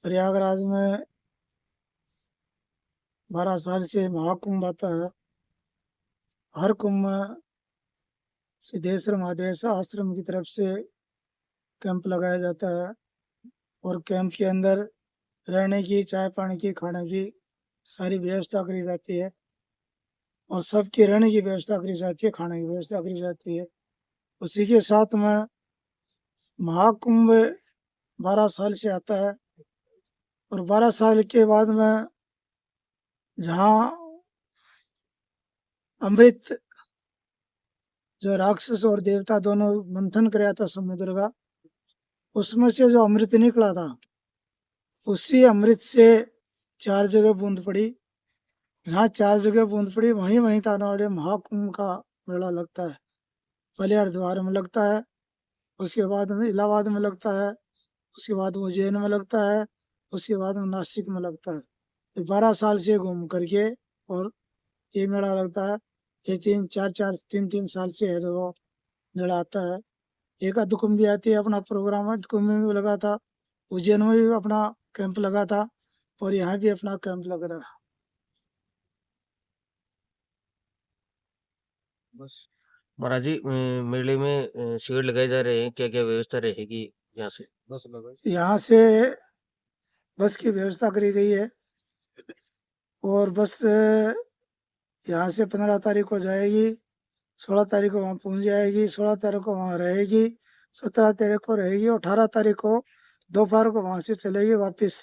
प्रयागराज में 12 साल से महाकुंभ आता है। हर कुंभ में सिद्धेश्वर महादेव आश्रम की तरफ से कैंप लगाया जाता है और कैंप के अंदर रहने की, चाय पानी की, खाने की सारी व्यवस्था करी जाती है और सबके रहने की व्यवस्था करी जाती है, खाने की व्यवस्था करी जाती है। उसी के साथ में महाकुंभ 12 साल से आता है और 12 साल के बाद में जहाँ अमृत जो राक्षस और देवता दोनों मंथन कराया था समुद्र का, उसमें से जो अमृत निकला था, उसी अमृत से 4 जगह बूंद पड़ी। जहाँ 4 जगह बूंद पड़ी वहीं वहीं तानावाड़े महाकुंभ का मेला लगता है। पहले हरिद्वार में लगता है, उसके बाद में इलाहाबाद में लगता है, उसके बाद उज्जैन में लगता है, उसके बाद में नासिक में लगता है। तो 12 साल से घूम करके और ये मेला लगता है। ये 3 साल से है जो मेला आता है। एक आध कुंभ भी आती है, अपना प्रोग्राम है, कुंभ में भी लगा था, उज्जैन में भी अपना कैंप लगा था और यहाँ भी अपना कैंप लग रहा है। बस महाराज जी, मेले में शिविर लगाए जा रहे हैं, क्या क्या व्यवस्था रहेगी यहाँ से? यहाँ से बस की व्यवस्था करी गई है और बस यहाँ से 15 तारीख को जाएगी, 16 तारीख को वहाँ पहुँच जाएगी, 16 तारीख को वहाँ रहेगी, 17 तारीख को रहेगी और 18 तारीख को दोपहर को वहाँ से चलेगी वापस।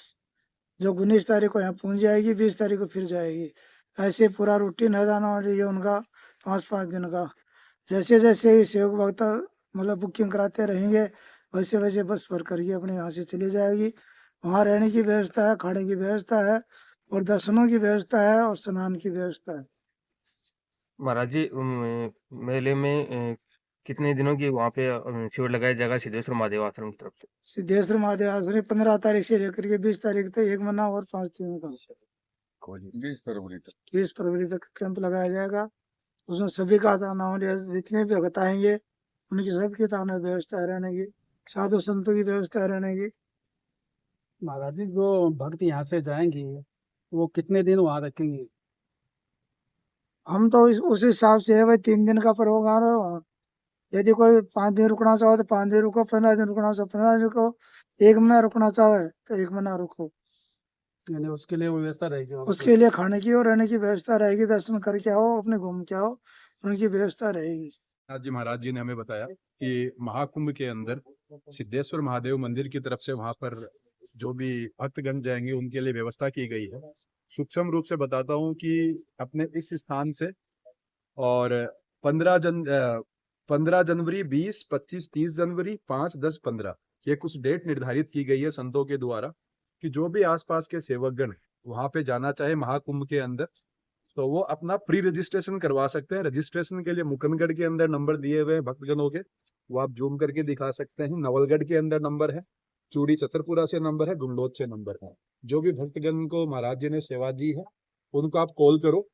जो 19 तारीख को यहाँ पहुँच जाएगी, 20 तारीख को फिर जाएगी। ऐसे पूरा रूटीन है जाना ये उनका 5-5 दिन का। जैसे जैसे ही सेवक भक्त मतलब बुकिंग कराते रहेंगे, वैसे वैसे बस भर करके अपने यहाँ से चली जाएगी। वहाँ रहने की व्यवस्था है, खाने की व्यवस्था है और दर्शनों की व्यवस्था है और स्नान की व्यवस्था है। महाराज जी, मेले में कितने दिनों की वहाँ पे शिविर लगाया जाएगा सिद्धेश्वर महादेव आश्रम की तरफ से? सिद्धेश्वर महादेव आश्रम 15 तारीख से लेकर के 20 तारीख तक 1 महीना और 5 दिन का 20 फरवरी तक कैंप लगाया जाएगा। उसमें सभी का नाम जितने भी भक्त आएंगे उनकी सबकी ताना व्यवस्था रहने की, साधु संतों की व्यवस्था रहने की। महाराज जी, जो भक्त यहाँ से जाएंगे वो कितने दिन वहाँ रखेंगे? हम तो उस हिसाब से है भाई, 3 दिन का प्रोग्राम है वहाँ। यदि कोई 5 दिन रुकना चाहो तो 5 दिन रुको, 15 दिन रुकना चाहो 15 दिन रुको, 1 महीना रुकना चाहो तो 1 महीना रुको। यानी उसके लिए व्यवस्था रहेगी वहाँ पे? उसके लिए खाने की और रहने की व्यवस्था रहेगी, दर्शन करके आओ, अपने घूम के आओ, उनकी व्यवस्था रहेगी। जी महाराज जी ने हमें बताया कि महाकुंभ के अंदर सिद्धेश्वर महादेव मंदिर की तरफ से वहां पर जो भी भक्तगण जाएंगे उनके लिए व्यवस्था की गई है। सूक्ष्म रूप से बताता हूँ कि अपने इस स्थान से और 15 जनवरी, 20, 25, 30 जनवरी, 5, 10, 15 ये कुछ डेट निर्धारित की गई है संतों के द्वारा कि जो भी आसपास के सेवकगण वहां पे जाना चाहे महाकुंभ के अंदर तो वो अपना प्री रजिस्ट्रेशन करवा सकते हैं। रजिस्ट्रेशन के लिए मुकंदगढ़ के अंदर नंबर दिए हुए हैं भक्तगणों के, वो आप जूम करके दिखा सकते हैं। नवलगढ़ के अंदर नंबर है, चूड़ी छतरपुरा से नंबर है, गुंडोद से नंबर है। जो भी भक्तगण को महाराज जी ने सेवा दी है उनको आप कॉल करो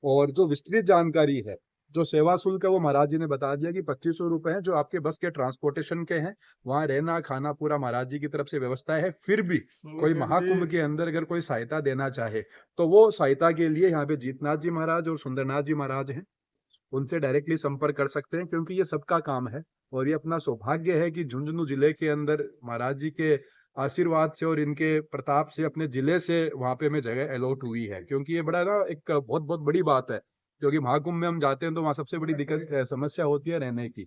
और जो विस्तृत जानकारी है, जो सेवा शुल्क है वो महाराज जी ने बता दिया कि 2500 रुपए है, जो आपके बस के ट्रांसपोर्टेशन के हैं। वहाँ रहना खाना पूरा महाराज जी की तरफ से व्यवस्था है। फिर भी कोई महाकुंभ के अंदर अगर कोई सहायता देना चाहे तो वो सहायता के लिए यहाँ पे जीतनाथ जी महाराज और सुंदरनाथ जी महाराज हैं, उनसे डायरेक्टली संपर्क कर सकते हैं क्योंकि ये सबका काम है। और ये अपना सौभाग्य है कि झुंझुनू जिले के अंदर महाराज जी के आशीर्वाद से और इनके प्रताप से अपने जिले से वहां पे हमें जगह अलॉट हुई है, क्योंकि ये बड़ा ना एक बहुत बहुत बड़ी बात है। क्योंकि महाकुंभ में हम जाते हैं तो वहाँ सबसे बड़ी दिक्कत समस्या होती है रहने की।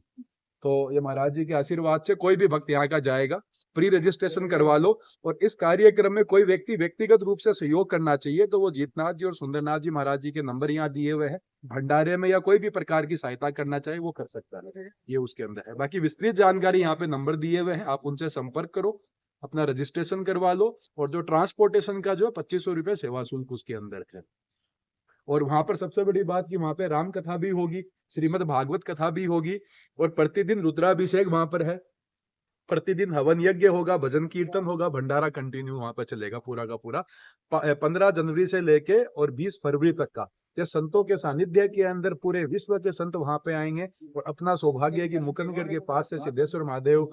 तो ये महाराज जी के आशीर्वाद से कोई भी भक्त यहाँ का जाएगा, प्री रजिस्ट्रेशन करवा लो। और इस कार्यक्रम में कोई व्यक्ति व्यक्तिगत रूप से सहयोग करना चाहिए तो वो जीतनाथ जी और सुंदरनाथ जी महाराज जी के नंबर यहाँ दिए हुए हैं। भंडारे में या कोई भी प्रकार की सहायता करना चाहे वो कर सकता है, ये उसके अंदर है। बाकी विस्तृत जानकारी यहाँ पे नंबर दिए हुए हैं, आप उनसे संपर्क करो, अपना रजिस्ट्रेशन करवा लो। और जो ट्रांसपोर्टेशन का जो है 2500 रुपये सेवा शुल्क उसके अंदर है। और वहां पर सबसे बड़ी बात कि वहां पे राम कथा भी होगी, श्रीमद् भागवत कथा भी होगी और प्रतिदिन रुद्राभिषेक वहां पर है। प्रतिदिन हवन यज्ञ होगा, भजन कीर्तन होगा, भंडारा कंटिन्यू वहां पर चलेगा पूरा का पूरा। 15 जनवरी से लेके और 20 फरवरी तक का ये संतों के सानिध्य के अंदर पूरे विश्व के संत वहां पे आएंगे। और अपना सौभाग्य है कि मुकंदगढ़ के पास से सिद्धेश्वर महादेव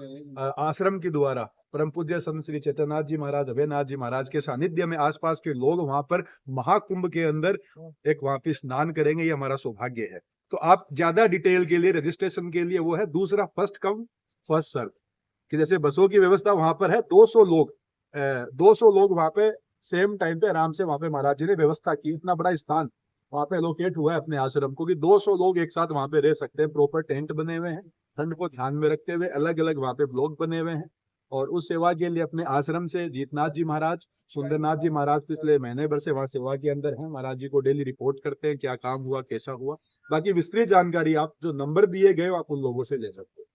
आश्रम के द्वारा परम पूज्य संत श्री चैतन्यनाथ जी महाराज, अभयनाथ जी महाराज के सानिध्य में आसपास के लोग वहां पर महाकुंभ के अंदर एक वहां पे स्नान करेंगे। ये हमारा सौभाग्य है। तो आप ज्यादा डिटेल के लिए, रजिस्ट्रेशन के लिए वो है दूसरा फर्स्ट कम फर्स्ट सर्व, कि जैसे बसों की व्यवस्था वहां पर है, 200 लोग वहां पे सेम टाइम पे आराम से वहां पे महाराज जी ने व्यवस्था की। इतना बड़ा स्थान वहां पे एलोकेट हुआ है अपने आश्रम को कि 200 लोग एक साथ वहां पे रह सकते हैं। प्रॉपर टेंट बने हुए हैं, ठंड को ध्यान में रखते हुए अलग अलग वहां पे ब्लॉक बने हुए हैं। और उस सेवा के लिए अपने आश्रम से जीतनाथ जी महाराज, सुंदरनाथ जी महाराज पिछले महीने भर से वहां सेवा के अंदर हैं। महाराज जी को डेली रिपोर्ट करते हैं क्या काम हुआ, कैसा हुआ। बाकी विस्तृत जानकारी आप जो नंबर दिए गए आप उन लोगों से ले सकते हैं।